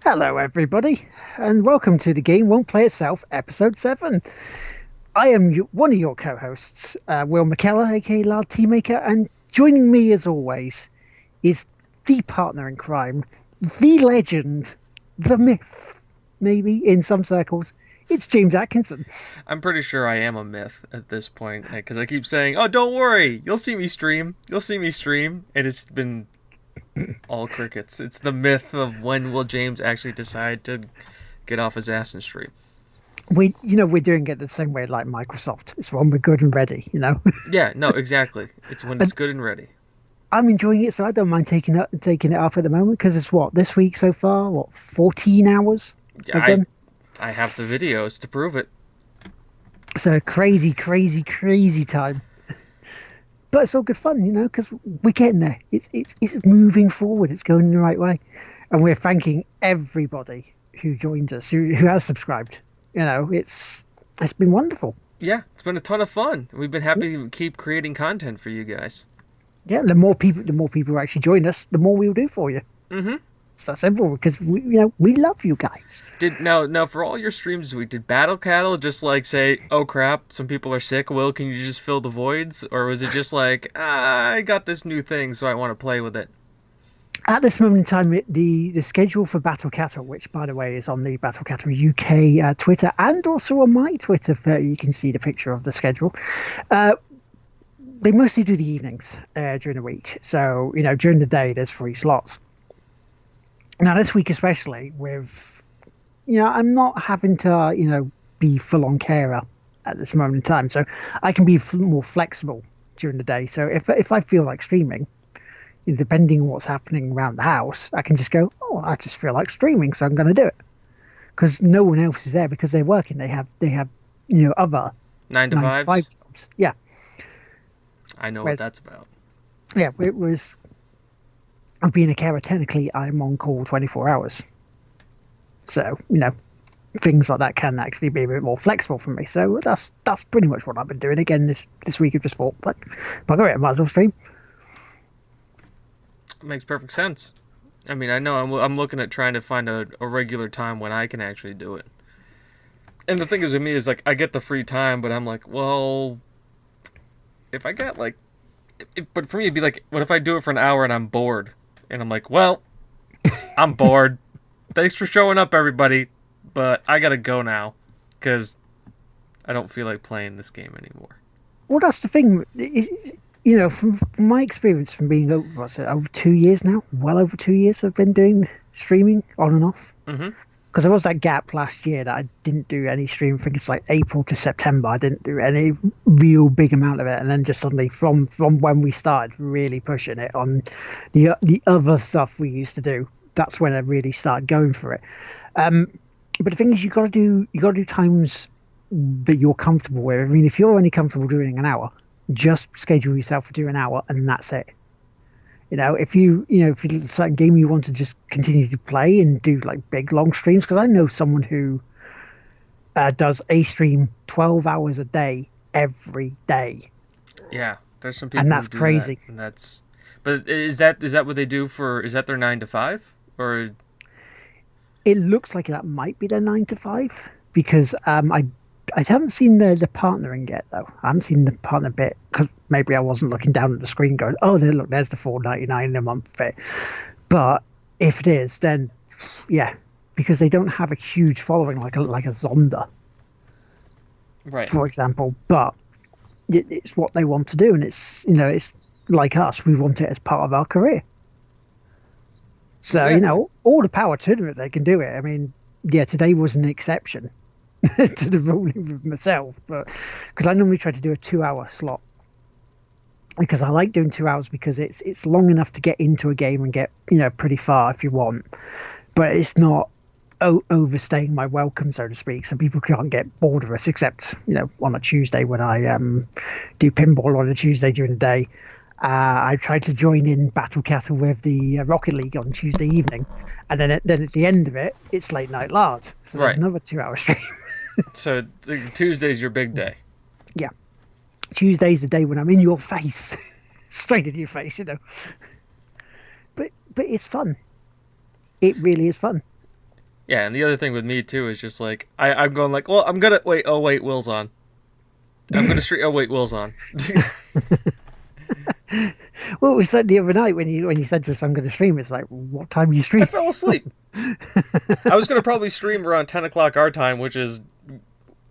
Hello, everybody, and welcome to The Game Won't Play Itself, Episode 7. I am one of your co hosts, Will McKellar, aka Lard Teamaker, and joining me as always is the partner in crime, the legend, the myth, maybe in some circles. It's James Atkinson. I'm pretty sure I am a myth at this point because I keep saying, "Oh, don't worry, you'll see me stream. You'll see me stream," and it's been all crickets. It's the myth of when will James actually decide to get off his ass and stream. We're doing it the same way like Microsoft. It's when we're good and ready, Yeah, no, exactly. It's when it's And good and ready. I'm enjoying it, so I don't mind taking it up at the moment because it's what this week so far. What 14 hours Yeah, I've I done. I have the videos to prove it. So crazy, crazy, crazy time. But it's all good fun, because we're getting there. It's moving forward. It's going in the right way, and we're thanking everybody who joined us, who has subscribed. It's been wonderful. Yeah, it's been a ton of fun. We've been happy to keep creating content for you guys. Yeah, the more people who actually join us, the more we'll do for you. Mm-hmm. So that's everyone because we love you guys. Did now for all your streams this week, did Battle Cattle just like say, "Oh crap, some people are sick. Will, can you just fill the voids?" Or was it just like, I got this new thing, so I want to play with it? At this moment in time, the schedule for Battle Cattle, which by the way is on the Battle Cattle UK Twitter and also on my Twitter, you can see the picture of the schedule. Uh, they mostly do the evenings during the week, so during the day there's free slots. Now this week especially, with I'm not having to be full on carer at this moment in time, so I can be more flexible during the day. So if I feel like streaming, depending on what's happening around the house, I can just go, oh, I just feel like streaming, so I'm going to do it. Because no one else is there because they're working. They have other Nine to 9 to 5 fives. jobs. Yeah. I know what Whereas that's about. yeah, it was being a carer. Technically, I'm on call 24 hours. So things like that can actually be a bit more flexible for me. So that's pretty much what I've been doing. Again, this week I've just thought, but bugger it, I might as well stream. It makes perfect sense. I mean, I know I'm looking at trying to find a regular time when I can actually do it. And the thing is with me is like I get the free time, but I'm like, well, if I got like, but for me it'd be like, what if I do it for an hour and I'm bored? And I'm like, well, I'm bored. Thanks for showing up, everybody, but I gotta go now because I don't feel like playing this game anymore. Well, that's the thing. From my experience from being over 2 years now, well over 2 years, I've been doing streaming on and off. Mm-hmm. Because there was that gap last year that I didn't do any streaming. I think it's like April to September. I didn't do any real big amount of it, and then just suddenly from when we started really pushing it on the other stuff we used to do, that's when I really started going for it. Um, but the thing is, you got to do times that you're comfortable with. I mean, if you're only comfortable doing an hour, just schedule yourself to do an hour, and that's it. If it's a certain game you want to just continue to play and do like big long streams, because I know someone who does a stream 12 hours a day every day, Yeah, there's some and people who that's do that, crazy. and that's. But is that what they do for? Is that their 9 to 5 or? It looks like that might be their 9 to 5 because I haven't seen the partnering yet though. I haven't seen the partner bit because maybe I wasn't looking down at the screen going, oh, there, look, there's the 4.99 a month bit. But if it is, then yeah, because they don't have a huge following like a Zonda, Right. for example. But it's what they want to do, and it's like us. We want it as part of our career. So Exactly. all the power to them if they can do it. I mean, yeah, today was an exception to the ruling with myself, but because I normally try to do a 2 hour slot because I like doing 2 hours because it's long enough to get into a game and get pretty far if you want, but it's not overstaying my welcome, so to speak. So people can't get bored of us, except on a Tuesday when I do pinball on a Tuesday during the day. I tried to join in Battle Cattle with the Rocket League on Tuesday evening, and then at the end of it, it's late night lard. So there's Right. another 2 hour stream. So Tuesday's your big day. Yeah, Tuesday's the day when I'm in your face, straight in your face. But it's fun. It really is fun. Yeah, and the other thing with me too is just like I'm going like, well, I'm gonna wait. Oh wait, Will's on. I'm gonna stream. Oh wait, Will's on. Well, it was like the other night when you said to us, "I'm going to stream." It's like, what time do you I stream? fell asleep. I was gonna probably stream around 10 o'clock our time, which is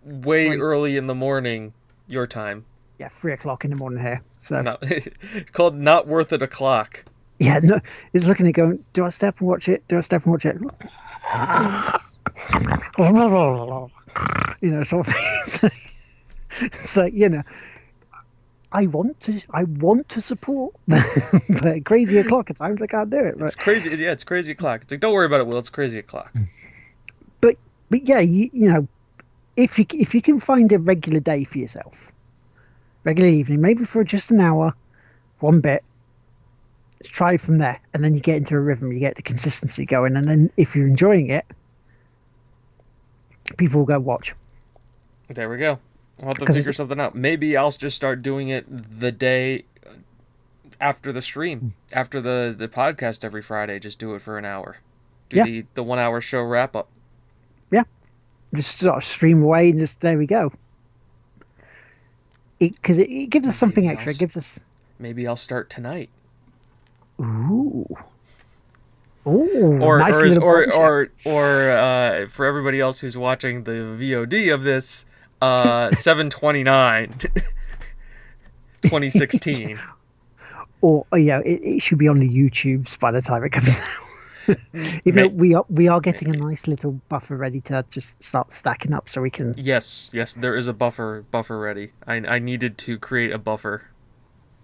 way Right. early in the morning your time. Yeah, 3 o'clock in the morning here. So Not called not worth it o'clock. yeah, no, it's looking at going. Do I step and watch it? Do I step and watch it? Sort of thing. So I want to support, but crazy o'clock at times I can't do it. It's crazy. Yeah, it's crazy o'clock. It's like don't worry about it, Will. It's crazy o'clock. But but yeah, if you can find a regular day for yourself, regular evening, maybe for just an hour, one bit, try from there, and then you get into a rhythm, you get the consistency going, and then if you're enjoying it, people will go watch. There we go. I'll have to Because figure something out. Maybe I'll just start doing it the day after the stream, after the podcast every Friday. Just do it for an hour. Do yeah, the 1 hour show wrap up. yeah, just sort of stream away and just there we go. Because it gives us something extra. It gives us Maybe I'll start tonight. ooh. Ooh, Or nice or little or bombshell. or for everybody else who's watching the VOD of this, 7/29, 2016. Or it should be on the YouTubes by the time it comes out. Even though we are getting a nice little buffer ready to just start stacking up, so we can. Yes, there is a buffer ready. I needed to create a buffer.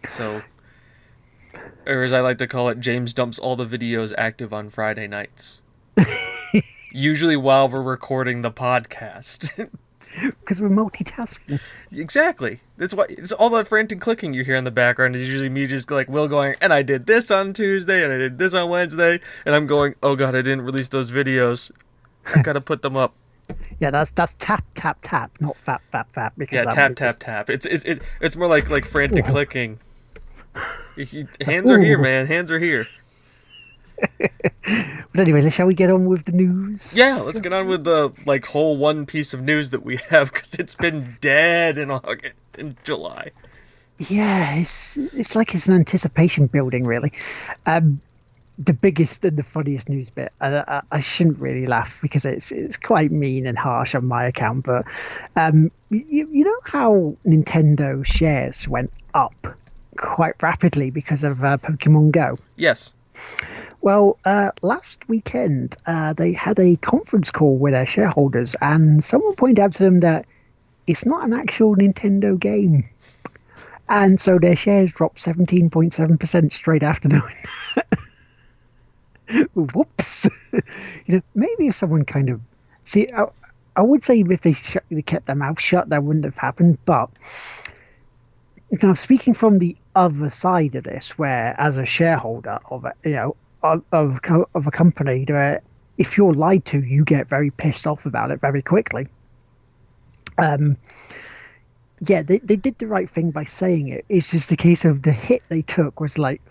So, or as I like to call it, James dumps all the videos active on Friday nights. Usually while we're recording the podcast. Because we're multitasking. Exactly. That's why it's all that frantic clicking you hear in the background is usually me just like Will going, and I did this on Tuesday and I did this on Wednesday, and I'm going, oh god, I didn't release those videos. I gotta put them up. Yeah, that's tap tap tap, not fap fap fap. Because Yeah, that tap would tap just... tap. It's more like frantic Ooh. clicking. Hands are here, Ooh. man. Hands are here. But anyway, shall we get on with the news? Yeah, let's get on with the whole one piece of news that we have because it's been dead in July. Yeah, it's like it's an anticipation building, really. The biggest and the funniest news bit, and I shouldn't really laugh because it's quite mean and harsh on my account, but you know how Nintendo shares went up quite rapidly because of Pokemon Go? Yes. Well, last weekend they had a conference call with their shareholders, and someone pointed out to them that it's not an actual Nintendo game. And so their shares dropped 17.7% straight after doing that. Whoops. Maybe if someone kind of... See, I would say if they kept their mouth shut, that wouldn't have happened. But now, speaking from the other side of this, where as a shareholder of a company, if you're lied to, you get very pissed off about it very quickly. Yeah, they did the right thing by saying it. It's just a case of the hit they took was like,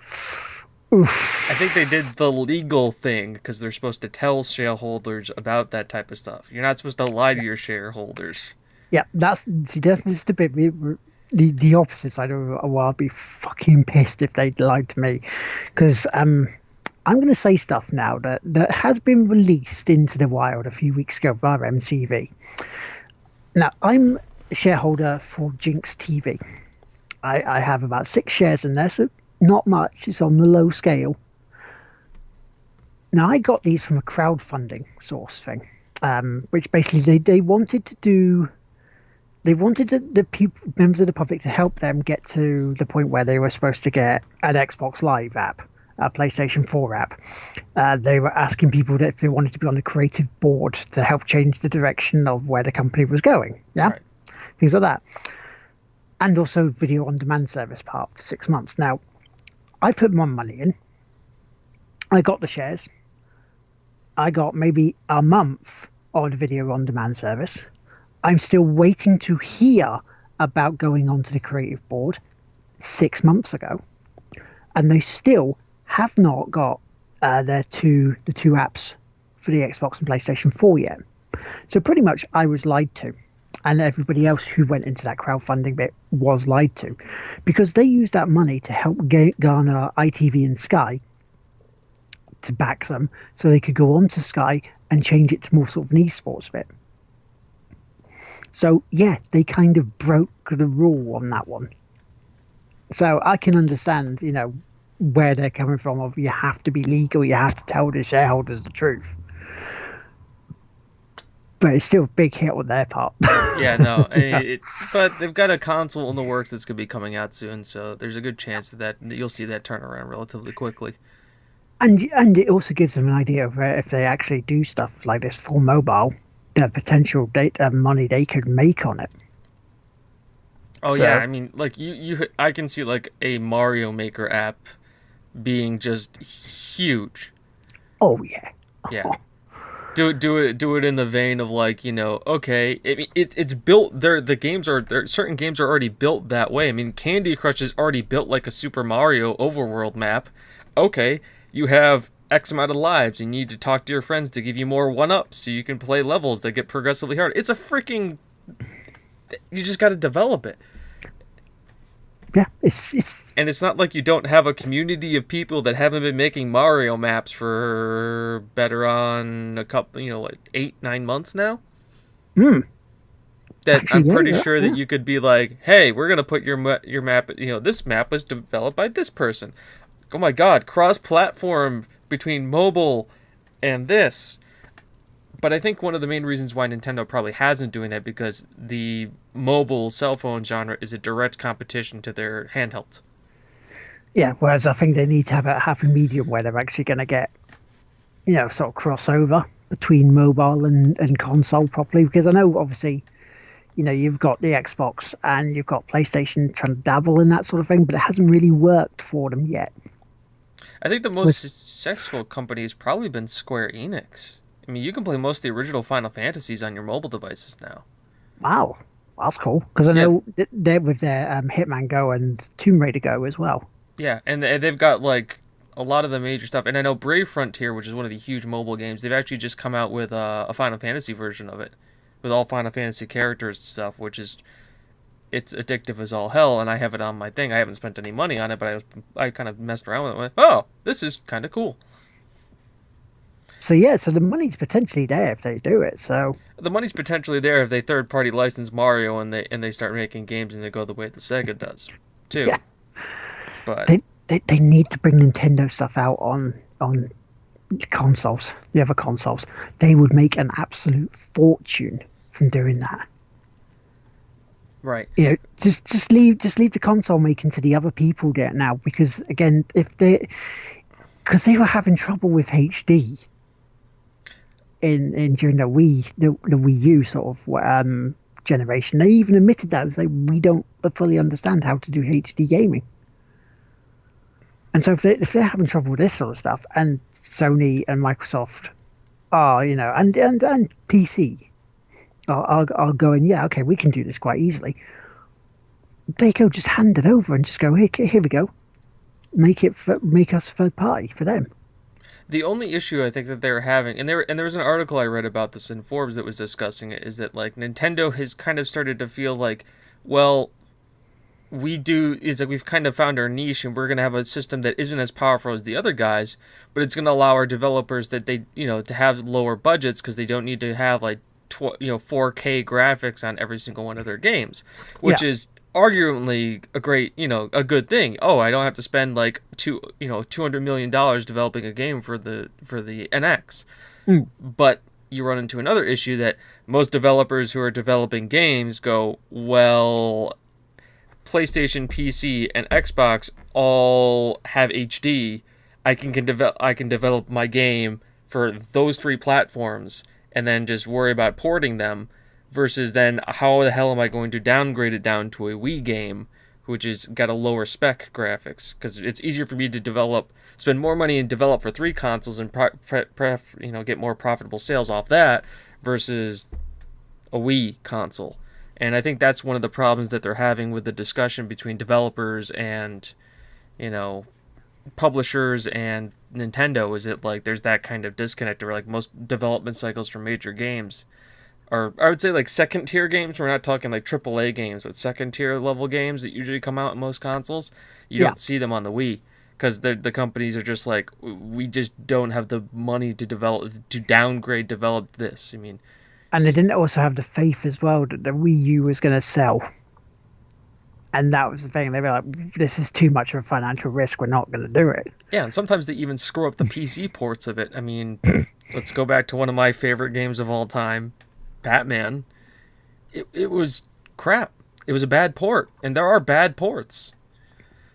oof. I think they did the legal thing because they're supposed to tell shareholders about that type of stuff. You're not supposed to lie to your shareholders. Yeah, that's just a bit the opposite side of it. Well, I'd be fucking pissed if they lied to me, because I'm going to say stuff now that has been released into the wild a few weeks ago via MTV. Now, I'm a shareholder for Jinx TV. I have about 6 shares in there, so not much. It's on the low scale. Now, I got these from a crowdfunding source thing, which basically they wanted to do. They wanted the members of the public to help them get to the point where they were supposed to get an Xbox Live app, a PlayStation 4 app. They were asking people that if they wanted to be on a creative board to help change the direction of where the company was going. Yeah, right. Things like that. And also video on demand service part for 6 months. Now, I put my money in. I got the shares. I got maybe a month of video on demand service. I'm still waiting to hear about going onto the creative board 6 months ago, and they still have not got the two apps for the Xbox and PlayStation 4 yet. So pretty much I was lied to. And everybody else who went into that crowdfunding bit was lied to, because they used that money to help garner ITV and Sky to back them so they could go on to Sky and change it to more sort of an esports bit. So yeah, they kind of broke the rule on that one. So I can understand, where they're coming from of you have to be legal, you have to tell the shareholders the truth. But it's still a big hit on their part. Yeah, no. But they've got a console in the works that's going to be coming out soon, so there's a good chance that you'll see that turn around relatively quickly. And it also gives them an idea of if they actually do stuff like this for mobile, the potential data money they could make on it. Oh, so, yeah, I mean, like, I can see, like, a Mario Maker app being just huge. Oh, yeah. Yeah. Do it in the vein of, like, okay, it's built there. The games certain games are already built that way. I mean, Candy Crush is already built like a Super Mario overworld map. Okay, you have X amount of lives. You need to talk to your friends to give you more 1-ups so you can play levels that get progressively harder. It's a freaking... You just got to develop it. Yeah, it's and it's not like you don't have a community of people that haven't been making Mario maps for better on a couple, like 8-9 months now. That actually, I'm pretty sure that you could be like, hey, we're gonna put your map. This map was developed by this person. Oh my God, cross-platform between mobile and this. But I think one of the main reasons why Nintendo probably hasn't doing that because the mobile cell phone genre is a direct competition to their handhelds. Yeah, whereas I think they need to have a happy medium where they're actually going to get, sort of crossover between mobile and console properly. Because I know, obviously, you've got the Xbox and you've got PlayStation trying to dabble in that sort of thing, but it hasn't really worked for them yet. I think the most successful company has probably been Square Enix. I mean, you can play most of the original Final Fantasies on your mobile devices now. Wow, that's cool. Because I know they're with their Hitman Go and Tomb Raider Go as well. Yeah, and they've got like a lot of the major stuff. And I know Brave Frontier, which is one of the huge mobile games, they've actually just come out with a Final Fantasy version of it, with all Final Fantasy characters and stuff, which is it's addictive as all hell. And I have it on my thing. I haven't spent any money on it, but I kind of messed around with it. And went, oh, this is kind of cool. So yeah, so the money's potentially there if they do it. So the money's potentially there if they third-party license Mario and they start making games and they go the way that Sega does, too. Yeah. But they need to bring Nintendo stuff out on consoles, the other consoles. They would make an absolute fortune from doing that. Right. Just leave the console making to the other people there now, because again, because they were having trouble with HD. In during the Wii U sort of generation, they even admitted that we don't fully understand how to do HD gaming. And so if they're having trouble with this sort of stuff, and Sony and Microsoft are and PC are going, yeah, okay, we can do this quite easily. They go just hand it over and just go, here we go, make us third party for them. The only issue I think that they're having, and there was an article I read about this in Forbes that was discussing it, is that like Nintendo has kind of started to feel like, well, we've kind of found our niche and we're going to have a system that isn't as powerful as the other guys, but it's going to allow our developers that they, to have lower budgets because they don't need to have like 4K graphics on every single one of their games, which is arguably a good thing. Oh, I don't have to spend like $200 million developing a game for the NX. But you run into another issue that most developers who are developing games go, well, PlayStation, PC, and Xbox all have HD. I can develop my game for those three platforms and then just worry about porting them. Versus then, how the hell am I going to downgrade it down to a Wii game, which has got a lower spec graphics? Because it's easier for me to spend more money and develop for 3 consoles and get more profitable sales off that versus a Wii console. And I think that's one of the problems that they're having with the discussion between developers and, publishers and Nintendo is it like there's that kind of disconnect where like most development cycles for major games are, I would say, like second tier games. We're not talking like AAA games, but second tier level games that usually come out in most consoles. You Yeah. don't see them on the Wii because the companies are just like, we just don't have the money to develop this. I mean, And they didn't also have the faith as well that the Wii U was going to sell. And that was the thing. They were like, this is too much of a financial risk. We're not going to do it. yeah, and sometimes they even screw up the PC ports of it. I mean, let's go back to one of my favorite games of all time, Batman. It was crap. It was a bad port, and there are bad ports.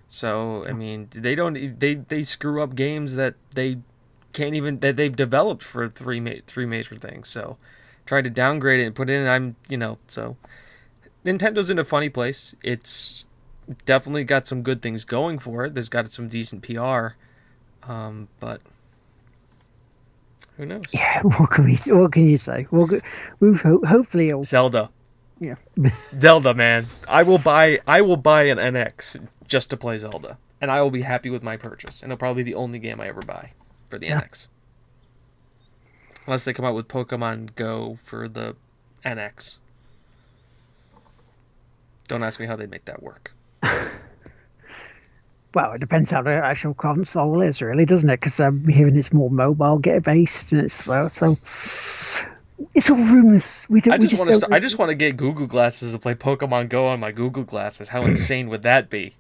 So I mean, they screw up games that they can't even that they've developed for three major things. So try to downgrade it and put in. So Nintendo's in a funny place. It's definitely got some good things going for it. There's got some decent PR, but who knows? Yeah, what can you say? Hopefully it'll, Zelda. yeah. Zelda, man. I will buy an NX just to play Zelda, and I will be happy with my purchase. And it'll probably be the only game I ever buy for the NX, unless they come out with Pokemon Go for the NX. Don't ask me how they make that work. Well, it depends how the actual console is, really, doesn't it? Because I'm hearing it's more mobile based, and it's so it's all rumors. I just want to get Google glasses to play Pokemon Go on my Google glasses. How insane would that be?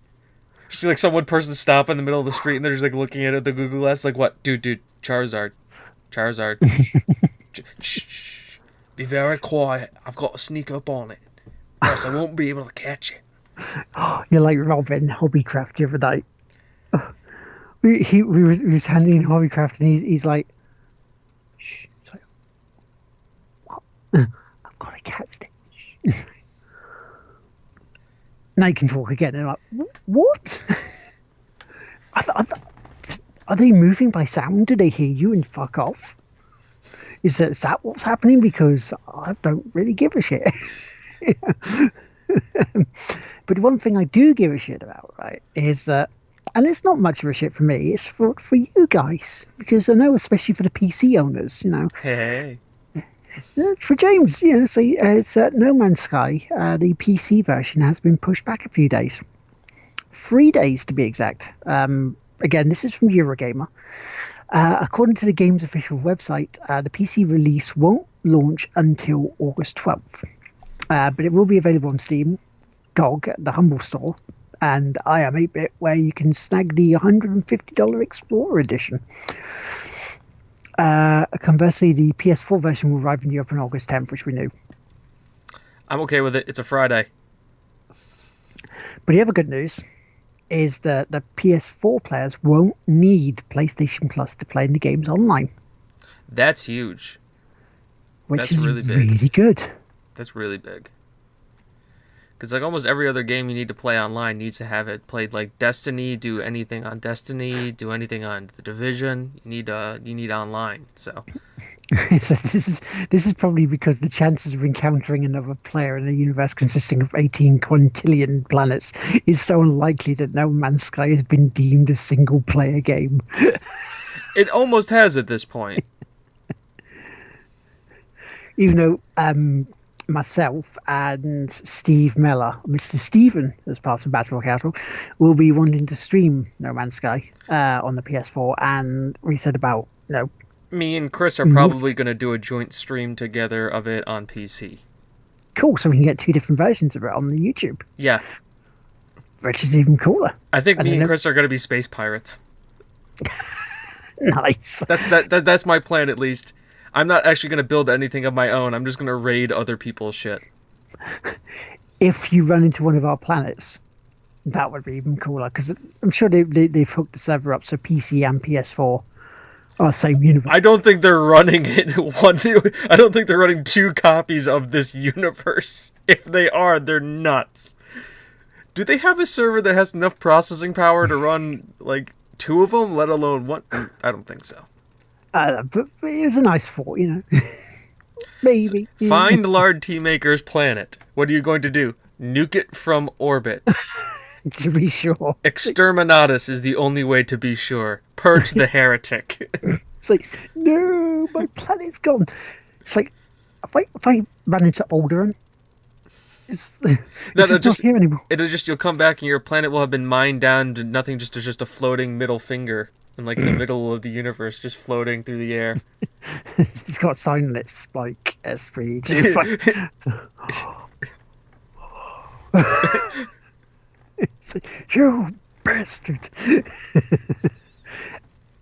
You see, like, some one person stop in the middle of the street and they're just like looking at the Google Glass, like, what, dude, Charizard, shh, be very quiet. I've got to sneak up on it, or else I won't be able to catch it. You're like Robin Hobbycraft the other day. We was handing in Hobbycraft, and he's like, shh. He's like, what? I've got to catch it. Now you can talk again. And I'm like, what? Are they moving by sound? Do they hear you and fuck off? Is that what's happening? Because I don't really give a shit. But one thing I do give a shit about, right, is that, and it's not much of a shit for me, it's for you guys, because I know, especially for the PC owners, Hey. For James, say it's No Man's Sky, the PC version has been pushed back a few days, 3 days to be exact. Again, this is from Eurogamer. According to the game's official website, the PC release won't launch until August 12th. But it will be available on Steam, GOG, the Humble Store, and iam8bit, where you can snag the $150 Explorer Edition. Conversely, the PS4 version will arrive in Europe on August 10th, which we knew. I'm okay with it. It's a Friday. But the other good news is that the PS4 players won't need PlayStation Plus to play in the games online. That's huge. Which is really good. That's really big. Because like almost every other game you need to play online needs to have it played. Like Destiny, do anything on Destiny, do anything on The Division. You need online. So so this is probably because the chances of encountering another player in a universe consisting of 18 quintillion planets is so unlikely that No Man's Sky has been deemed a single player game. It almost has at this point. Even though myself and Steve Meller, Mr. Steven, as part of Battle Castle, will be wanting to stream No Man's Sky on the PS4, and we said about, me and Chris are probably going to do a joint stream together of it on PC. Cool, so we can get two different versions of it on the YouTube. Yeah. Which is even cooler. I think me and Chris are going to be space pirates. Nice. That's my plan, at least. I'm not actually going to build anything of my own. I'm just going to raid other people's shit. If you run into one of our planets, that would be even cooler, because I'm sure they've hooked the server up so PC and PS4 are same universe. I don't think they're running it I don't think they're running two copies of this universe. If they are, they're nuts. Do they have a server that has enough processing power to run like two of them, let alone one? I don't think so. But it was a nice thought, Maybe. So, find Lard Tea Maker's planet. What are you going to do? Nuke it from orbit. to be sure. Exterminatus is the only way to be sure. Purge the heretic. It's like, no, my planet's gone. It's like, if I run into Alderaan, it's just not here anymore. You'll come back and your planet will have been mined down to nothing, just a floating middle finger in like the middle of the universe, just floating through the air. It's got silence like S3. It's like, you bastard.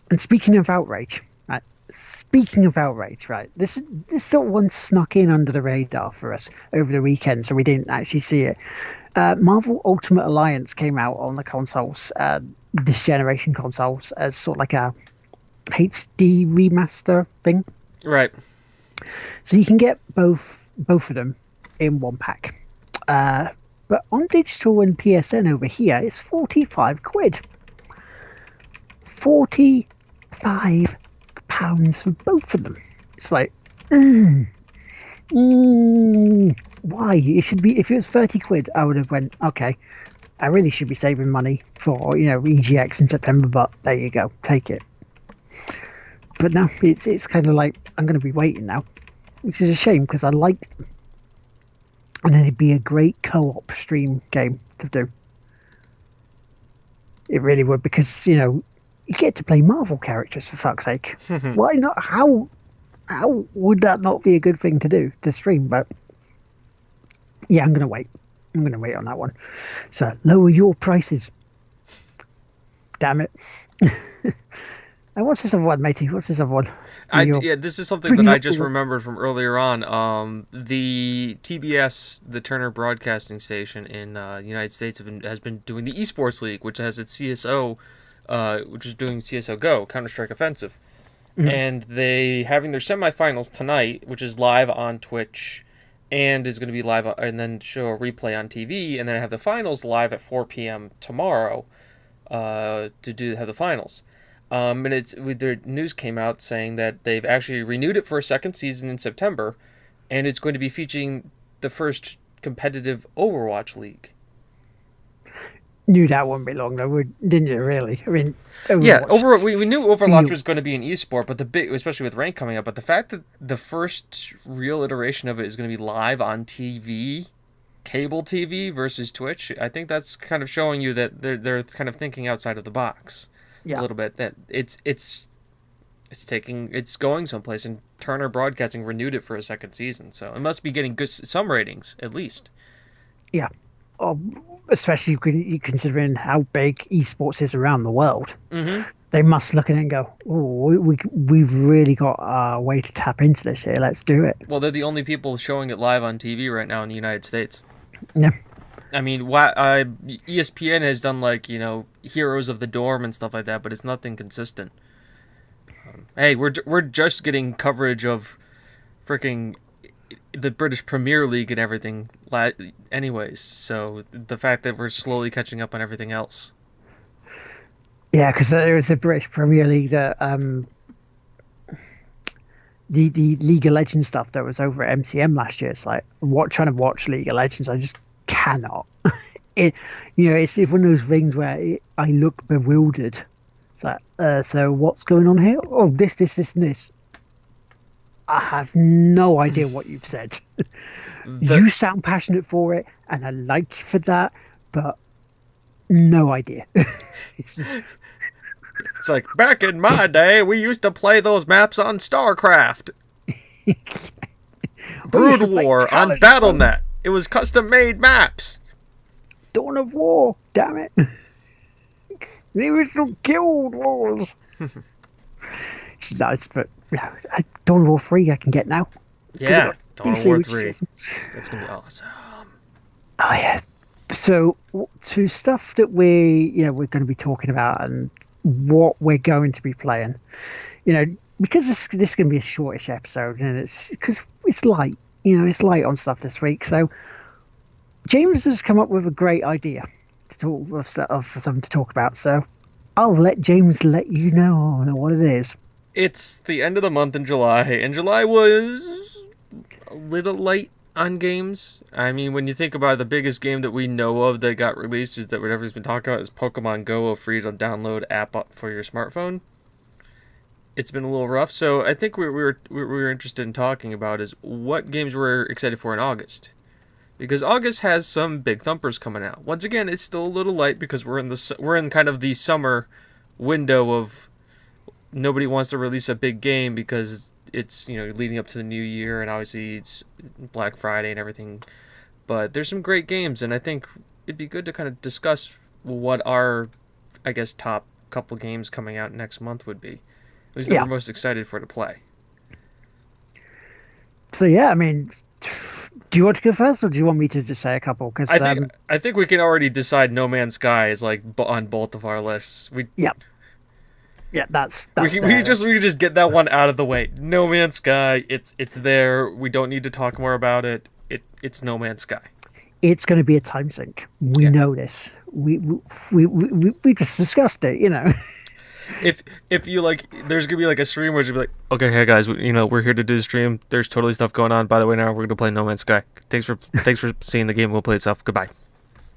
And speaking of outrage, right? This sort of one snuck in under the radar for us over the weekend, so we didn't actually see it. Marvel Ultimate Alliance came out on the consoles, this generation consoles, as sort of like a HD remaster thing. Right. So you can get both of them in one pack. But on digital and PSN over here, it's 45 quid. 45 pounds for both of them. It's like, why? It should be, if it was 30 quid, I would have went, okay, I really should be saving money for, EGX in September, but there you go, take it. But no, it's kind of like, I'm going to be waiting now, which is a shame because I liked them. And then it'd be a great co-op stream game to do. It really would, because, you get to play Marvel characters, for fuck's sake. Why not? How would that not be a good thing to do, to stream? But yeah, I'm going to wait. I'm going to wait on that one. So lower your prices. Damn it. And what's this other one, matey? What's this other one? This is something that I just remembered from earlier on. The TBS, the Turner Broadcasting Station in the United States, has been doing the Esports League, which has its CSO, which is doing CSO Go, Counter-Strike Offensive. Mm-hmm. And they having their semifinals tonight, which is live on Twitch, and is going to be live, and then show a replay on TV, and then have the finals live at 4 p.m. tomorrow to have the finals. And their news came out saying that they've actually renewed it for a second season in September, and it's going to be featuring the first competitive Overwatch League. Knew that wouldn't be long though, didn't you? Really? I mean, we knew Overwatch was going to be an esport, but especially with rank coming up. But the fact that the first real iteration of it is going to be live on TV, cable TV versus Twitch, I think that's kind of showing you that they're kind of thinking outside of the box. Yeah. A little bit, that it's going someplace, and Turner Broadcasting renewed it for a second season, so it must be getting some ratings at least. Yeah, especially considering how big esports is around the world. Mm-hmm. They must look at it and go, "Oh, we've really got a way to tap into this here. Let's do it." Well, they're the only people showing it live on TV right now in the United States. Yeah. I mean, ESPN has done Heroes of the Dorm and stuff like that, but it's nothing consistent. Hey, we're just getting coverage of freaking the British Premier League and everything, anyways. So the fact that we're slowly catching up on everything else. Yeah, because there was the British Premier League that the League of Legends stuff that was over at MCM last year. It's like trying to watch League of Legends, I just cannot. It's one of those things where I look bewildered. It's like, so what's going on here? Oh, this, and this. I have no idea what you've said. You sound passionate for it, and I like you for that, but no idea. It's like, back in my day, we used to play those maps on StarCraft. Brood War on BattleNet. It was custom-made maps. Dawn of War, damn it. The original Guild Wars. She's nice, but Dawn of War 3 I can get now. Yeah, Dawn of War 3. That's going to be awesome. Oh, yeah. So, to stuff that we're going to be talking about and what we're going to be playing, because this is going to be a shortish episode, and it's because it's light. It's light on stuff this week. So James has come up with a great idea to talk for something to talk about. So I'll let James let you know what it is. It's the end of the month in July, and July was a little light on games. I mean, when you think about it, the biggest game that we know of that got released is that whatever's been talking about is Pokemon Go, a free to download app for your smartphone. It's been a little rough, so I think we were interested in talking about is what games we're excited for in August, because August has some big thumpers coming out. Once again, it's still a little light because we're in kind of the summer window of nobody wants to release a big game because it's leading up to the new year and obviously it's Black Friday and everything. But there's some great games, and I think it'd be good to kind of discuss what our, I guess, top couple games coming out next month would be. At least that Yeah. we're most excited for to play. So yeah, I mean, do you want to go first, or do you want me to just say a couple? Because I think we can already decide No Man's Sky is like on both of our lists. yeah, yeah, that's We that's can, there. we can just get that one out of the way. No Man's Sky, it's there. We don't need to talk more about it. It's No Man's Sky. It's going to be a time sink. We Yeah. know this. We just discussed it. If you like, there's gonna be like a stream where you'll be like, okay, hey guys, we're here to do the stream. There's totally stuff going on. By the way, now we're gonna play No Man's Sky. Thanks for seeing the game. We'll play itself. Goodbye.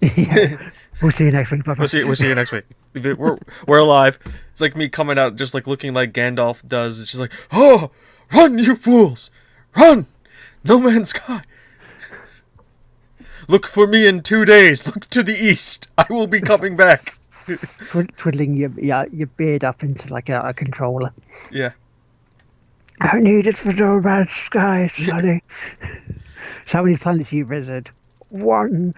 Yeah. We'll see you next week. Bye. We'll see you next week. We're alive. It's like me coming out just like looking like Gandalf does. It's just like, oh, run, you fools, run, No Man's Sky. Look for me in 2 days. Look to the east. I will be coming back. Twiddling your beard up into like a controller. Yeah. I need it for No Man's Sky, Sonny. So how many planets you visit? One.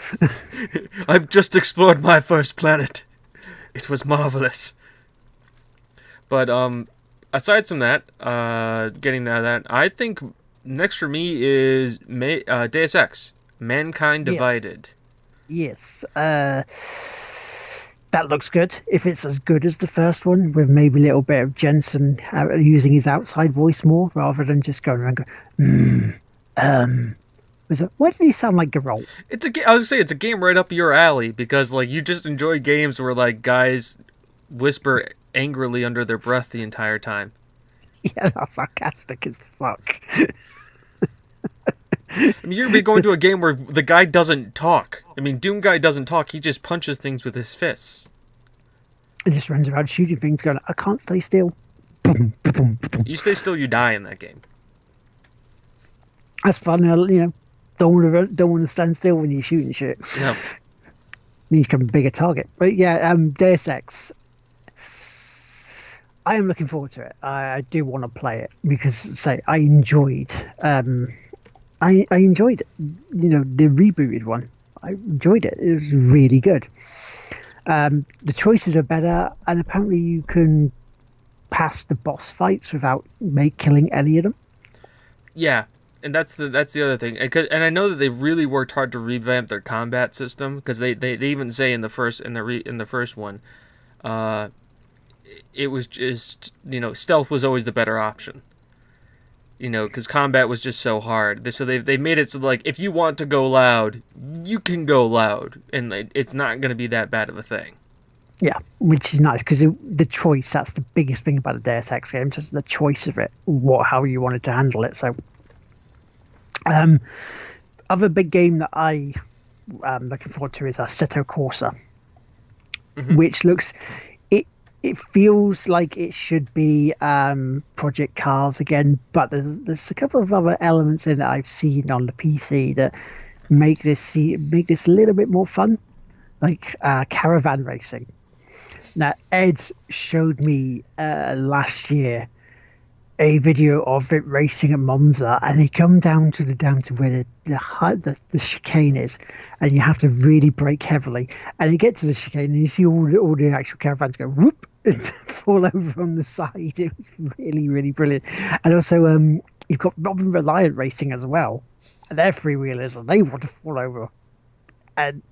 I've just explored my first planet. It was marvelous. But aside from that, getting out of that, I think next for me is Deus Ex: Mankind Divided. Yes. That looks good. If it's as good as the first one, with maybe a little bit of Jensen using his outside voice more, rather than just going around going, why did he sound like Geralt? I was gonna say it's a game right up your alley because like you just enjoy games where like guys whisper angrily under their breath the entire time. Yeah, that's sarcastic as fuck. I mean, you're gonna be going to a game where the guy doesn't talk. I mean, Doom Guy doesn't talk. He just punches things with his fists. It just runs around shooting things, going, I can't stay still. Boom, boom, boom. You stay still, you die in that game. That's fun. Don't want to stand still when you're shooting shit. No. You become a bigger target. But yeah, Deus Ex. I am looking forward to it. I do want to play it because, say, I enjoyed. I enjoyed it. The rebooted one. I enjoyed it. It was really good. The choices are better, and apparently you can pass the boss fights without killing any of them. Yeah, and that's the other thing. And I know that they really worked hard to revamp their combat system because they even say in the first one, it was just stealth was always the better option. Because combat was just so hard. So they made it so like if you want to go loud, you can go loud, and it's not going to be that bad of a thing. Yeah, which is nice because the choice, that's the biggest thing about the Deus Ex games, is the choice of it, how you wanted to handle it. So, other big game that I am looking forward to is Assetto Corsa, which looks, it feels like it should be Project Cars again, but there's a couple of other elements in it I've seen on the PC that make this a little bit more fun, like caravan racing. Now, Ed showed me last year a video of it racing at Monza, and he come down to where the chicane is, and you have to really brake heavily. And you get to the chicane, and you see all the actual caravans go whoop and fall over on the side. It was really, really brilliant. And also, you've got Robin Reliant racing as well, and they're freewheelers, and they want to fall over. And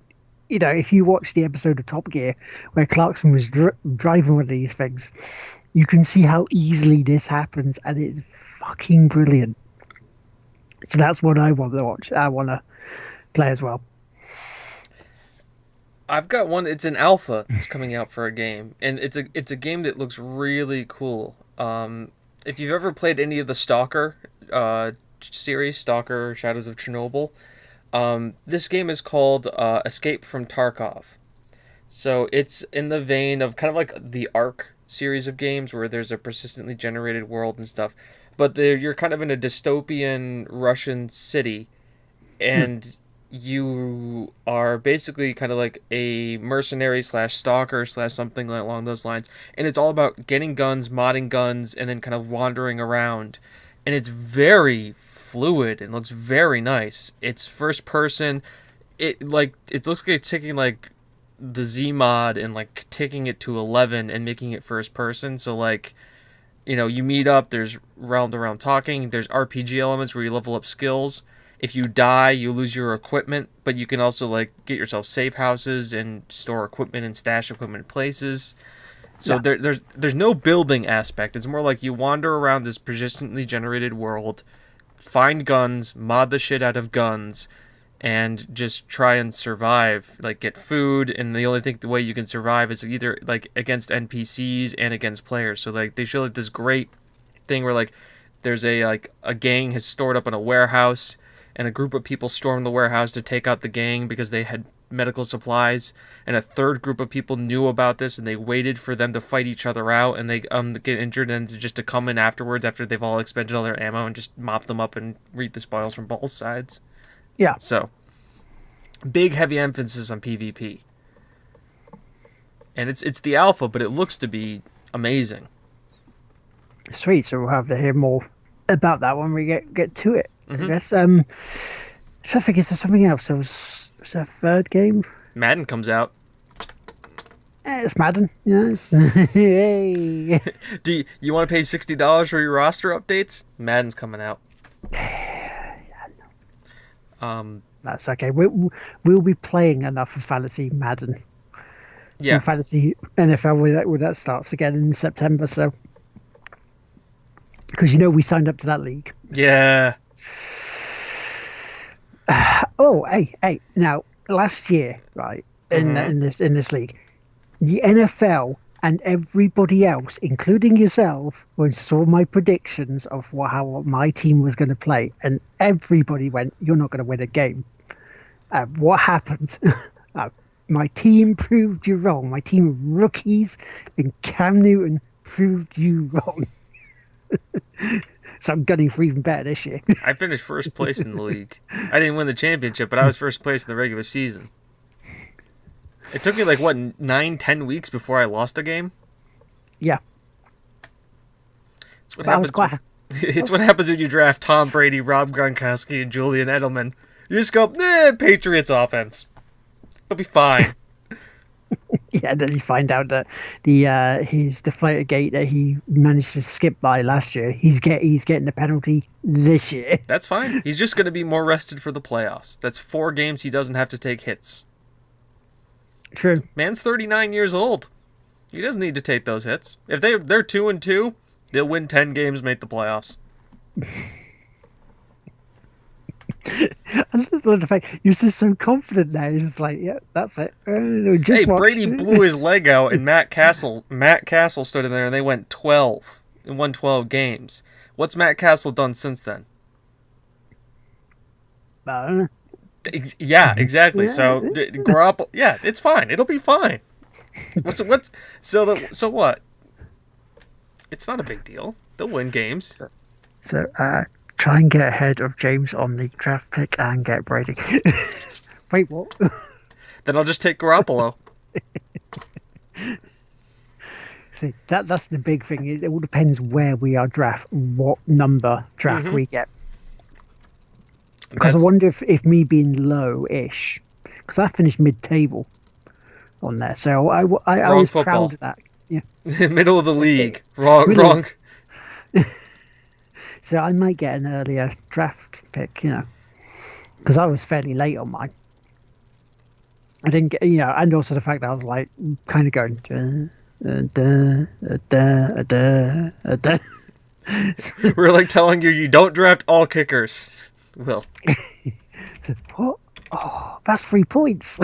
if you watch the episode of Top Gear where Clarkson was driving one of these things, you can see how easily this happens, and it's fucking brilliant. So that's what I want to watch. I want to play as well. I've got one. It's an alpha. It's coming out for a game, and it's a game that looks really cool. If you've ever played any of the Stalker series, Stalker: Shadows of Chernobyl. This game is called Escape from Tarkov. So it's in the vein of kind of like the Ark series of games where there's a persistently generated world and stuff, but you're kind of in a dystopian Russian city, and you are basically kind of like a mercenary slash stalker slash something along those lines, and it's all about getting guns, modding guns, and then kind of wandering around, and it's very fluid and looks very nice. It's first person. It looks like it's taking like the Z mod and like taking it to 11 and making it first person. So like, you meet up, there's round to round talking, there's RPG elements where you level up skills. If you die, you lose your equipment, but you can also like get yourself safe houses and store equipment and stash equipment in places. So there's no building aspect. It's more like you wander around this persistently generated world, find guns, mod the shit out of guns, and just try and survive, like get food. And the way you can survive is either like against NPCs and against players. So like they show like this great thing where like there's a gang has stored up in a warehouse, and a group of people stormed the warehouse to take out the gang because they had medical supplies, and a third group of people knew about this and they waited for them to fight each other out, and they get injured and just to come in afterwards after they've all expended all their ammo and just mop them up and reap the spoils from both sides. Yeah. So, big heavy emphasis on PvP. And it's the alpha, but it looks to be amazing. Sweet. So we'll have to hear more about that when we get to it. Mm-hmm. I guess. So I think is there something else? Was there a third game? Madden comes out. It's Madden. Yes. Hey. Do you want to pay $60 for your roster updates? Madden's coming out. That's okay. We'll be playing enough of Fantasy Madden. Yeah. And Fantasy NFL when that starts again in September. So because we signed up to that league. Yeah. Oh, hey! Now, last year, right in this league, the NFL and everybody else, including yourself, saw my predictions of how my team was going to play, and everybody went, "You're not going to win a game." What happened? My team proved you wrong. My team of rookies and Cam Newton proved you wrong. So I'm gunning for even better this year. I finished first place in the league. I didn't win the championship, but I was first place in the regular season. It took me 9-10 weeks before I lost a game. Yeah. It's what happens. It's what happens when you draft Tom Brady, Rob Gronkowski, and Julian Edelman. You just go, Patriots offense. It'll be fine. Yeah, then you find out that his deflator gate that he managed to skip by last year, he's getting the penalty this year. That's fine. He's just going to be more rested for the playoffs. That's 4 games he doesn't have to take hits. True. Man's 39 years old. He doesn't need to take those hits. If they're 2-2, they'll win 10 games, make the playoffs. I just love the fact you're just so confident now. It's just like, yeah, that's it. Brady blew his leg out, and Matt Castle stood in there, and they went 12 and won 12 games. What's Matt Castle done since then? I don't know. Yeah, exactly. Yeah. So Garoppolo, yeah, it's fine. It'll be fine. So what? It's not a big deal. They'll win games. So try and get ahead of James on the draft pick and get Brady. Wait, what? Then I'll just take Garoppolo. See, that's the big thing. It all depends where we are what number draft we get. Because I wonder if me being low-ish, because I finished mid-table on there, so I was proud of that. Yeah. Middle of the league. Wrong. So I might get an earlier draft pick, because I was fairly late on mine. I didn't get, and also the fact that I was like kind of going. We're like telling you don't draft all kickers. Will. So, what? Oh, that's 3 points.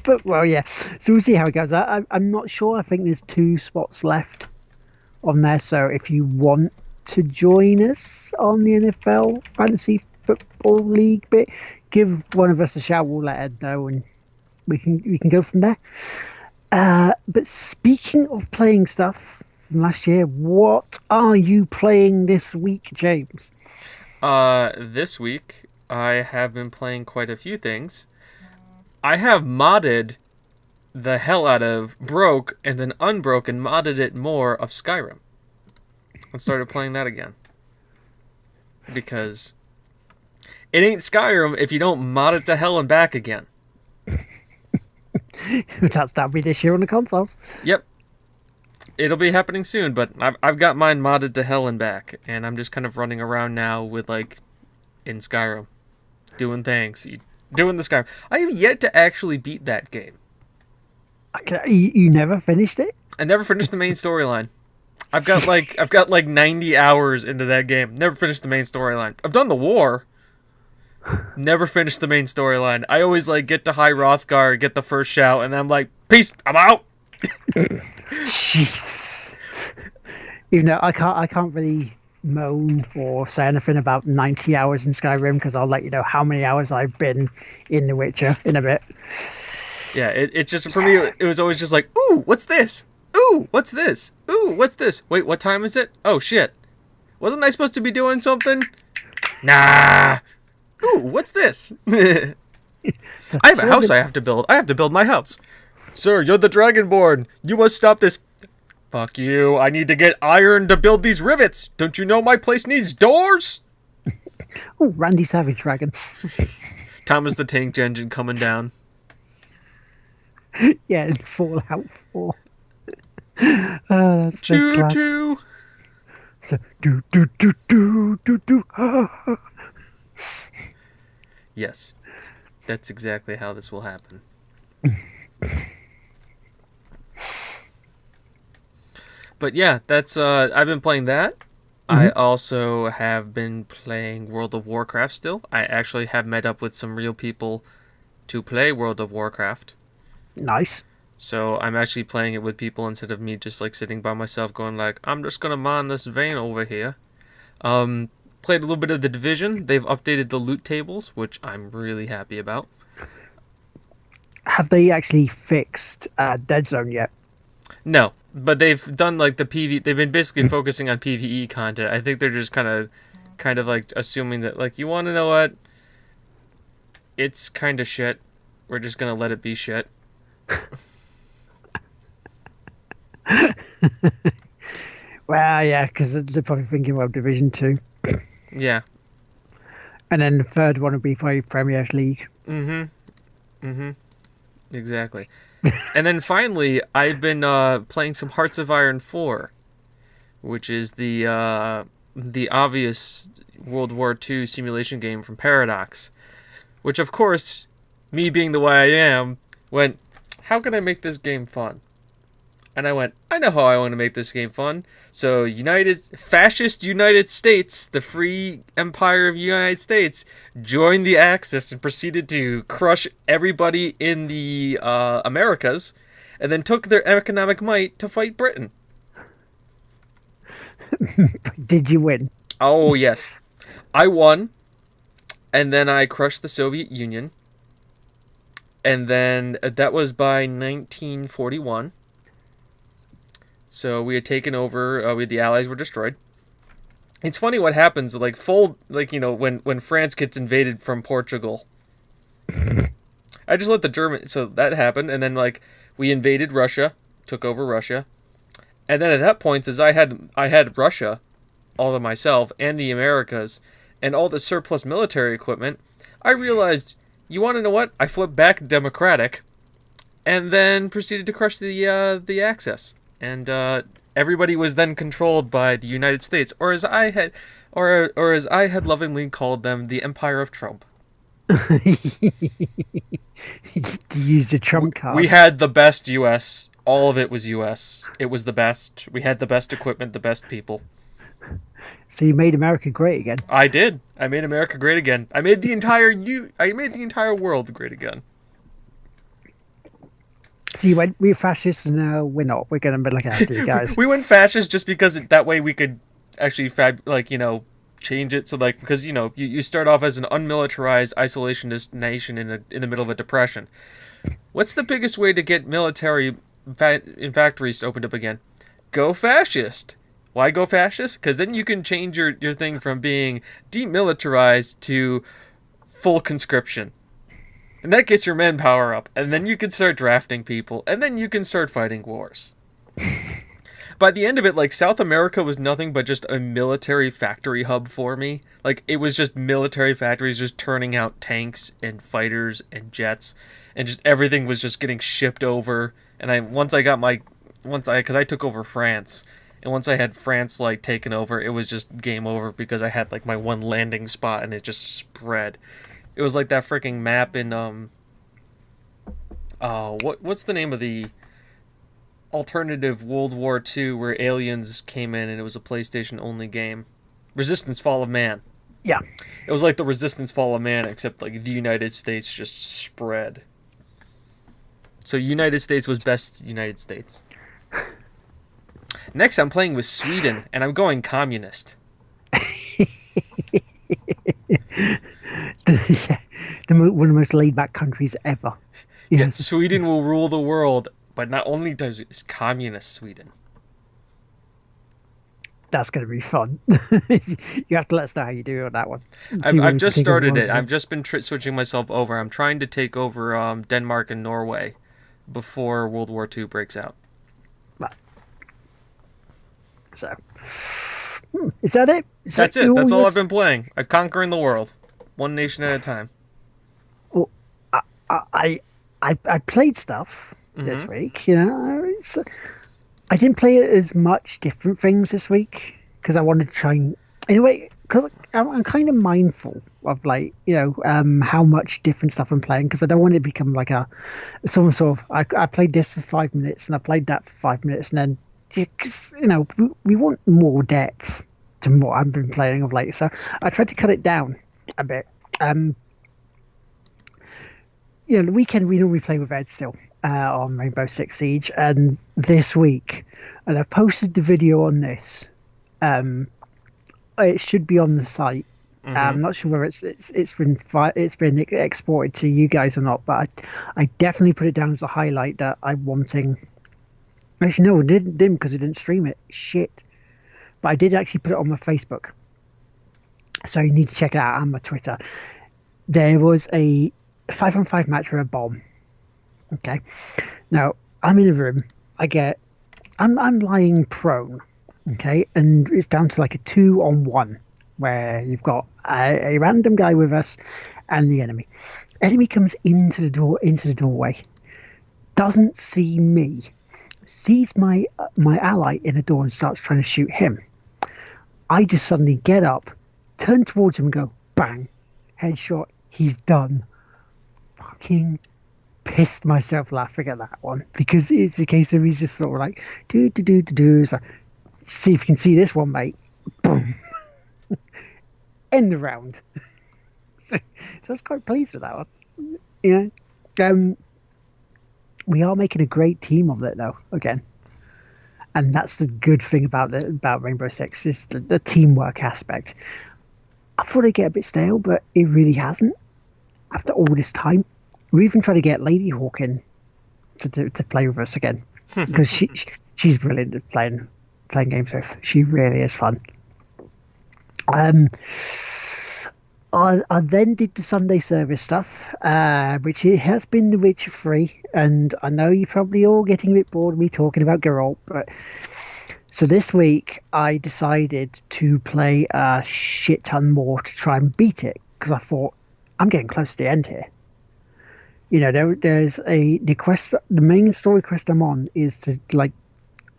But well, yeah. So we'll see how it goes. I'm not sure. I think there's 2 spots left on there. So if you want to join us on the NFL Fantasy Football League bit, give one of us a shout. We'll let Ed know, and we can go from there. But speaking of playing stuff from last year, what are you playing this week, James? This week I have been playing quite a few things. I have modded the hell out of broke and then unbroke and modded it more of Skyrim. And started playing that again. Because it ain't Skyrim if you don't mod it to hell and back again. That'll be this year on the consoles. Yep. It'll be happening soon, but I've got mine modded to hell and back, and I'm just kind of running around now with, like, in Skyrim. Doing things. Doing the Skyrim. I have yet to actually beat that game. You never finished it? I never finished the main storyline. I've got like 90 hours into that game. Never finished the main storyline. I've done the war. Never finished the main storyline. I always like get to High Hrothgar, get the first shout, and I'm like, peace, I'm out. Jeez. Even though I can't really moan or say anything about 90 hours in Skyrim, because I'll let you know how many hours I've been in The Witcher in a bit. Yeah, it's just, for me, it was always just like, ooh, what's this? Ooh, what's this? Ooh, what's this? Wait, what time is it? Oh, shit. Wasn't I supposed to be doing something? Nah. Ooh, what's this? I have a house I have to build. I have to build my house. Sir, you're the Dragonborn. You must stop this. Fuck you. I need to get iron to build these rivets. Don't you know my place needs doors? Oh, Randy Savage Dragon. Thomas the Tank Engine coming down. Yeah, in Fallout 4. That's choo choo. So do. Yes, that's exactly how this will happen. But yeah, that's I've been playing that. I also have been playing World of Warcraft still. I actually have met up with some real people to play World of Warcraft. Nice. So I'm actually playing it with people instead of me just like sitting by myself going like, I'm just gonna mine this vein over here. Played a little bit of The Division. They've updated the loot tables, which I'm really happy about. Have they actually fixed Dead Zone yet? No, but they've done like the PV. They've been basically focusing on PVE content. I think they're just kind of like assuming that like, you want to know what? It's kind of shit. We're just gonna let it be shit. Well, yeah, because they're probably thinking about Division 2. Yeah. And then the third one would be for Premier League. Exactly. And then finally, I've been playing some Hearts of Iron 4, which is the obvious World War II simulation game from Paradox. Which, of course, me being the way I am, went, how can I make this game fun? And I went, I know how I want to make this game fun. So Fascist United States, the free empire of United States, joined the Axis and proceeded to crush everybody in the Americas, and then took their economic might to fight Britain. Did you win? Oh, yes. I won, and then I crushed the Soviet Union. And then that was by 1941. So we had taken over, the Allies were destroyed. It's funny what happens, when France gets invaded from Portugal. I just let the German, so that happened, and then, we invaded Russia, took over Russia. And then at that point, since I had Russia all to myself, and the Americas, and all the surplus military equipment, I realized, you want to know what? I flipped back democratic, and then proceeded to crush the Axis. And everybody was then controlled by the United States, or as I had lovingly called them, the Empire of Trump. You used your Trump card. We had the best U.S. All of it was U.S. It was the best. We had the best equipment, the best people. So you made America great again. I did. I made America great again. I made the entire world great again. So you went, we're fascists, and now we're not. We're going to be looking after you guys. We went fascist just because that way we could actually change it so like because you start off as an unmilitarized isolationist nation in the middle of a depression. What's the biggest way to get military in factories opened up again? Go fascist. Why go fascist? Because then you can change your thing from being demilitarized to full conscription. And that gets your manpower up. And then you can start drafting people. And then you can start fighting wars. By the end of it, like, South America was nothing but just a military factory hub for me. Like, it was just military factories just turning out tanks and fighters and jets. And just everything was just getting shipped over. And because I took over France. And once I had France, like, taken over, it was just game over because I had, like, my one landing spot and it just spread. It was like that freaking map in, what's the name of the alternative World War II where aliens came in and it was a PlayStation only game? Resistance Fall of Man. Yeah. It was like the Resistance Fall of Man, except like the United States just spread. So United States was best United States. Next I'm playing with Sweden and I'm going communist. One of the most laid back countries ever. Yes. Yeah, Sweden will rule the world. But not only does it's communist Sweden. That's going to be fun. You have to let us know how you do on that one. I've just started it. I've just been switching myself over. I'm trying to take over Denmark and Norway before World War II breaks out. So, is that it? That's it. That's all I've been playing. I'm conquering the world, one nation at a time. Well, I played stuff this week. I didn't play as much different things this week because I wanted to try and anyway. Because I'm kind of mindful of how much different stuff I'm playing because I don't want it to become like someone sort of I played this for 5 minutes and I played that for 5 minutes and then. Because we want more depth to what I've been playing of late, so I tried to cut it down a bit. The weekend we normally play with Ed still on Rainbow Six Siege, and this week, and I've posted the video on this. It should be on the site. Mm-hmm. I'm not sure whether it's been exported to you guys or not, but I definitely put it down as a highlight that I'm wanting. Actually, no, I didn't because I didn't stream it. Shit. But I did actually put it on my Facebook. So you need to check it out on my Twitter. There was a 5-on-5 match for a bomb. Okay. Now, I'm in a room. I'm lying prone. Okay. And it's down to like a 2-on-1 where you've got a random guy with us and the enemy. Enemy comes into the doorway. Doesn't see me. Sees my ally in the door and starts trying to shoot him. I just suddenly get up, turn towards him and go, bang, headshot, he's done. Fucking pissed myself laughing at that one because it's a case of he's just sort of like, do. It's like, see if you can see this one, mate. Boom. End the round. so I was quite pleased with that one. We are making a great team of it, though, again. And that's the good thing about Rainbow Six, is the teamwork aspect. I thought it'd get a bit stale, but it really hasn't. After all this time, we even tried to get Lady Hawk in to play with us again. Because she's brilliant at playing games with. She really is fun. I then did the Sunday service stuff, which it has been The Witcher 3, and I know you're probably all getting a bit bored of me talking about Geralt, but so this week I decided to play a shit ton more to try and beat it, because I thought, I'm getting close to the end here. There's the quest, the main story quest I'm on is to,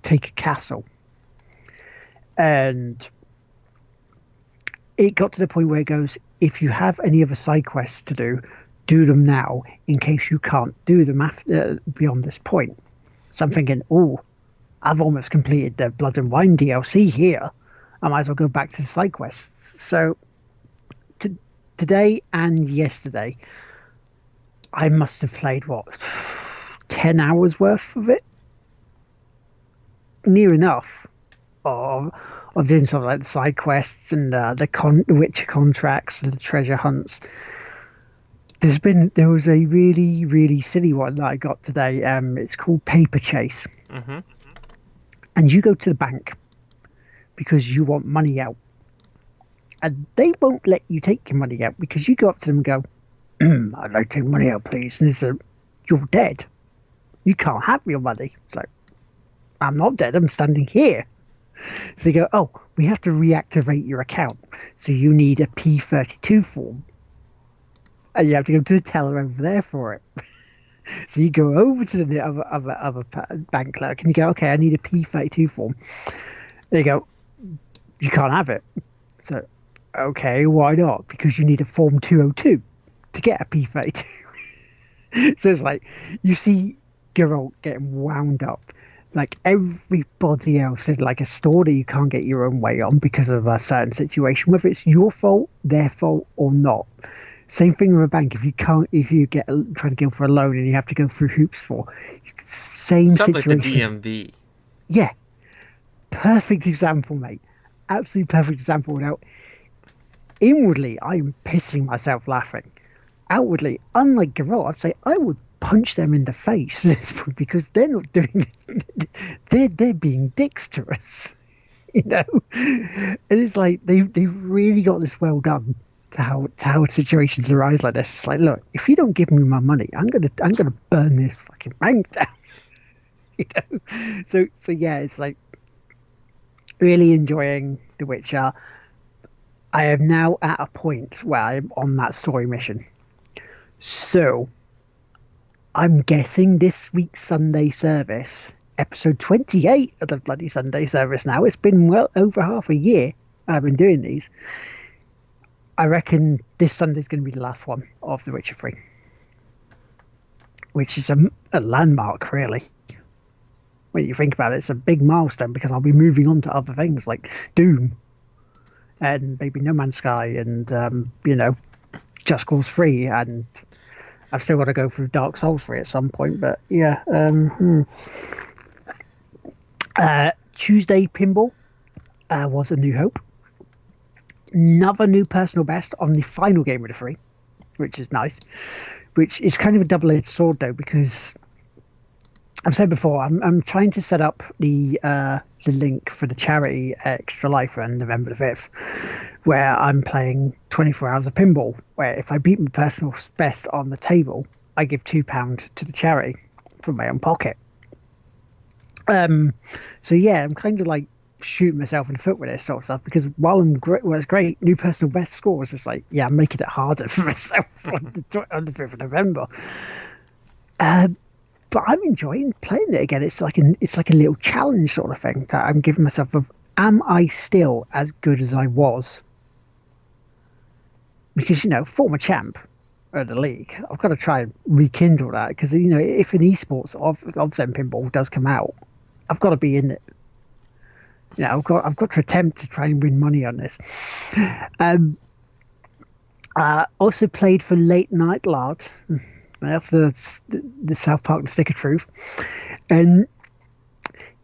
take a castle. And it got to the point where it goes, if you have any other side quests to do them now in case you can't do them beyond this point. So I'm thinking, I've almost completed the Blood and Wine DLC here. I might as well go back to the side quests. So today and yesterday, I must have played, 10 hours worth of it? Near enough of of doing sort of like the side quests and the Witcher contracts and the treasure hunts. There was a really really silly one that I got today. It's called Paper Chase, Mm-hmm. and you go to the bank because you want money out, and they won't let you take your money out because you go up to them and go, "I'd like to take money out, please." And they say, "You're dead. You can't have your money." It's like, "I'm not dead. I'm standing here." So they go, "Oh, we have to reactivate your account. So you need a P32 form. And you have to go to the teller over there for it." So you go over to the other bank clerk and you go, "Okay, I need a P32 form." They go, "You can't have it." So, "Okay, why not?" "Because you need a Form 202 to get a P32. So it's like, you see Geralt getting wound up. Like everybody else in like a store that you can't get your own way on because of a certain situation, whether it's your fault, their fault, or not. Same thing with a bank. If you try to go for a loan and you have to go through hoops same Sounds like the situation. DMV. Yeah, perfect example, mate. Absolutely perfect example. Now, inwardly, I'm pissing myself laughing. Outwardly, unlike Geralt, I'd say I would punch them in the face because they're not doing it. They're being dicks to us, you know. And it's like they really got this well done to how situations arise like this. It's like, look, if you don't give me my money, I'm gonna burn this fucking bank down. You know. So yeah, it's like really enjoying The Witcher. I am now at a point where I'm on that story mission. So I'm guessing this week's Sunday service, episode 28 of the bloody Sunday service now. It's been well over half a year I've been doing these. I reckon this Sunday's going to be the last one of The Witcher 3, which is a landmark, really. When you think about it, it's a big milestone because I'll be moving on to other things like Doom and maybe No Man's Sky and, Just Cause 3, and I've still got to go through Dark Souls 3 at some point, but yeah. Tuesday Pinball was A New Hope. Another new personal best on the final game of the 3, which is nice. Which is kind of a double-edged sword, though, because I've said before, I'm trying to set up the link for the charity Extra Life on November the 5th, where I'm playing 24 hours of pinball, where if I beat my personal best on the table, I give £2 to the charity from my own pocket. So yeah, I'm kind of like shooting myself in the foot with this sort of stuff, because while it's great, new personal best scores, it's like, yeah, I'm making it harder for myself on the 5th of November. But I'm enjoying playing it again. It's like a little challenge sort of thing that I'm giving myself of, am I still as good as I was? Because, former champ of the league, I've got to try and rekindle that, because, if an esports of Zen Pinball does come out, I've got to be in it. I've got to attempt to try and win money on this. Also played for Late Night Lard. That's the South Park The Stick of Truth. And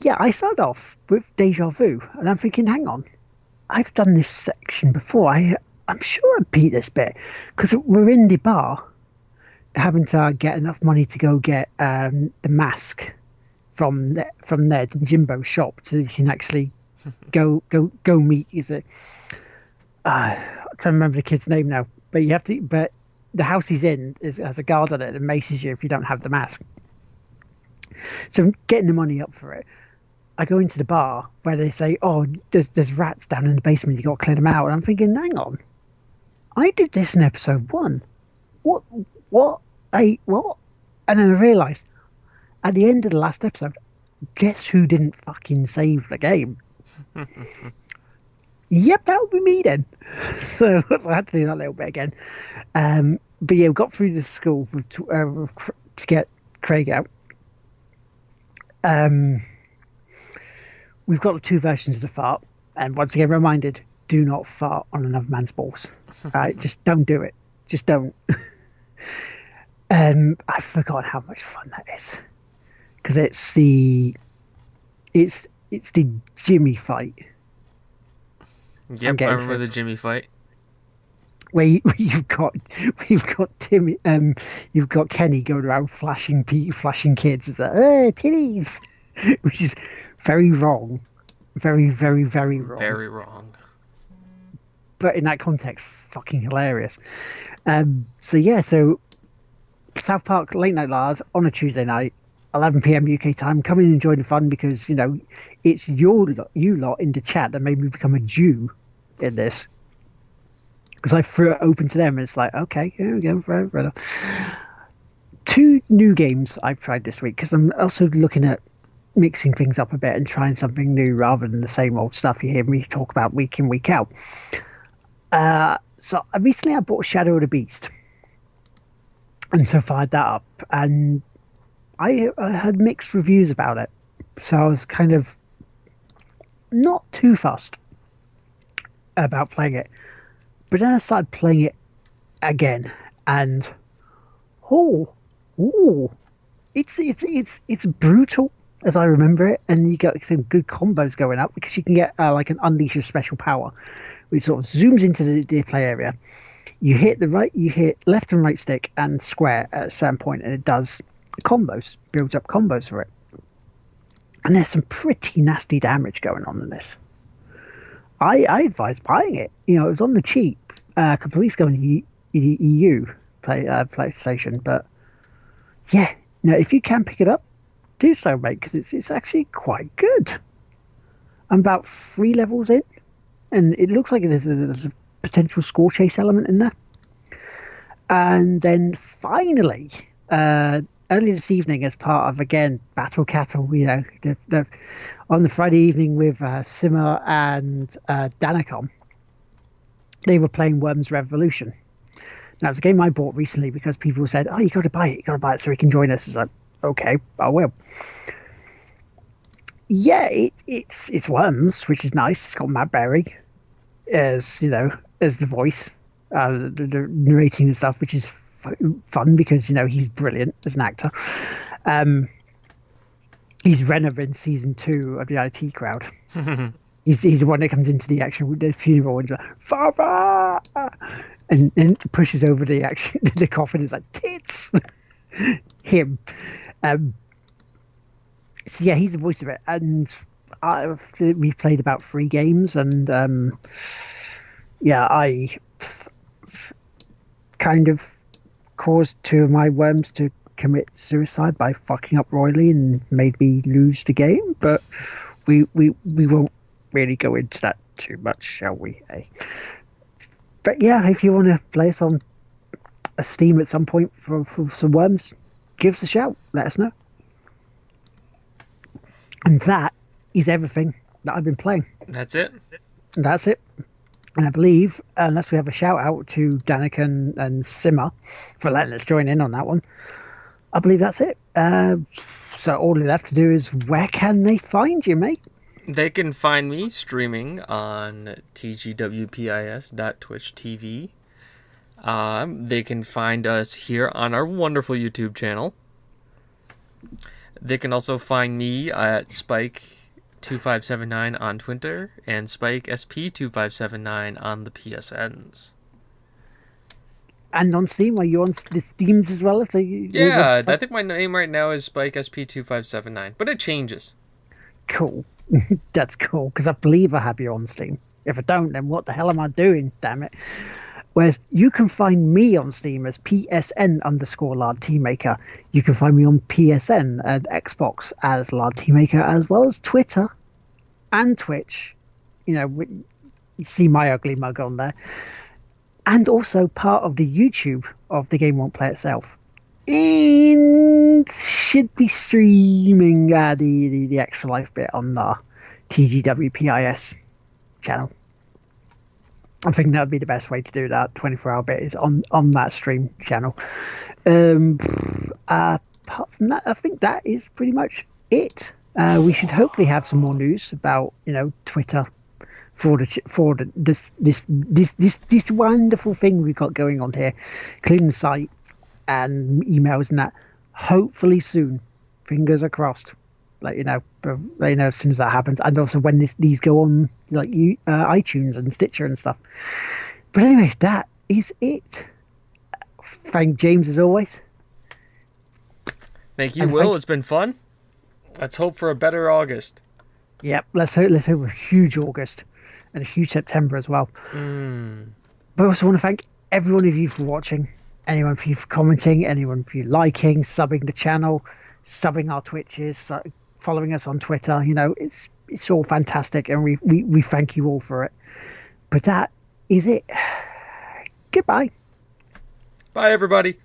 yeah, I started off with Deja Vu, and I'm thinking, hang on, I've done this section before. I'm sure I beat this bit, because we're in the bar having to get enough money to go get the mask from Ned in Jimbo's shop, so you can actually go meet. Is it? I can't remember the kid's name now, but you have to. But the house he's in has a guard on it that maces you if you don't have the mask. So I'm getting the money up for it. I go into the bar where they say, "Oh, there's rats down in the basement. You got to clear them out." And I'm thinking, hang on, I did this in episode 1. What? What? And then I realised at the end of the last episode, guess who didn't fucking save the game? Yep, that would be me then. So I had to do that a little bit again. But yeah, we got through the school to get Craig out. We've got the 2 versions of the fart, and once again reminded, do not fart on another man's balls. Right? Just don't do it. Just don't. I forgot how much fun that is, because it's the Jimmy fight Yep, I remember the Jimmy fight. Where we've got Timmy, you've got Kenny going around flashing kids. It's like, titties, which is very wrong, very, very, very wrong. Very wrong. But in that context, fucking hilarious. So South Park Late Night Lars on a Tuesday night, 11 p.m. UK time. Come in and join the fun because it's you lot in the chat that made me become a Jew in this. Because I threw it open to them and it's like, okay, here we go, right. 2 new games I've tried this week because I'm also looking at mixing things up a bit and trying something new rather than the same old stuff you hear me talk about week in, week out. So recently I bought Shadow of the Beast. And so fired that up. And I had mixed reviews about it. So I was kind of not too fussed about playing it. But then I started playing it again, and it's brutal as I remember it, and you get some good combos going up because you can get like an unleash of special power, which sort of zooms into the play area. You hit left and right stick and square at a certain point, and it does combos, builds up combos for it. And there's some pretty nasty damage going on in this. I advise buying it. It was on the cheap a couple of weeks ago in the EU PlayStation. But yeah, if you can pick it up, do so, mate, because it's actually quite good. I'm about 3 levels in, and it looks like there's a potential score chase element in there. And then finally, early this evening, as part of again Battle Cattle, on the Friday evening with Simmer and Danicom, they were playing Worms Revolution. Now it's a game I bought recently because people said, "Oh, you got to buy it so he can join us." It's like, okay, I will. Yeah, it's Worms, which is nice. It's got Matt Berry as the voice, the narrating and stuff, which is fun because he's brilliant as an actor. He's Renner in season 2 of the IT Crowd. he's the one that comes into the action with the funeral and like, "Father!" and pushes over the action the coffin. Is like, tits. Him. So yeah, he's the voice of it, and we've played about 3 games, and I kind of caused 2 of my worms to commit suicide by fucking up royally and made me lose the game, but we won't really go into that too much, shall we? But yeah, if you want to play us on a Steam at some point for some worms, give us a shout, let us know. And that is everything that I've been playing. That's it. And I believe, unless we have a shout out to Danica and Simmer for letting us join in on that one, I believe that's it. So all left to do is, where can they find you, mate? They can find me streaming on tgwpis.twitch.tv. They can find us here on our wonderful YouTube channel. They can also find me at Spike2579 on Twitter and SpikeSP2579 on the PSNs. And on Steam, are you on the Steams as well? Yeah, I think my name right now is SpikeSP2579, but it changes. Cool. That's cool, because I believe I have you on Steam. If I don't, then what the hell am I doing, damn it? Whereas you can find me on Steam as PSN_Lard Teammaker. You can find me on PSN and Xbox as Lard Teammaker, as well as Twitter and Twitch. You see my ugly mug on there. And also part of the YouTube of The Game Won't Play Itself. And should be streaming the Extra Life bit on the TGWPIS channel. I think that would be the best way to do that. 24-hour bit is on that stream channel. Apart from that, I think that is pretty much it. We should hopefully have some more news about Twitter for this wonderful thing we've got going on here, including the site and emails and that. Hopefully soon. Fingers are crossed. Let you know as soon as that happens, and also when these go on like iTunes and Stitcher and stuff. But anyway, that is it. Thank James as always. Thank you, Will. It's been fun. Let's hope for a better August. Yep, let's hope a huge August and a huge September as well. But I also want to thank every one of you for watching, anyone for you for commenting, anyone for you liking, subbing the channel, subbing our Twitches, following us on Twitter. You know, it's all fantastic, and we thank you all for it. But that is it. Goodbye. Bye, everybody.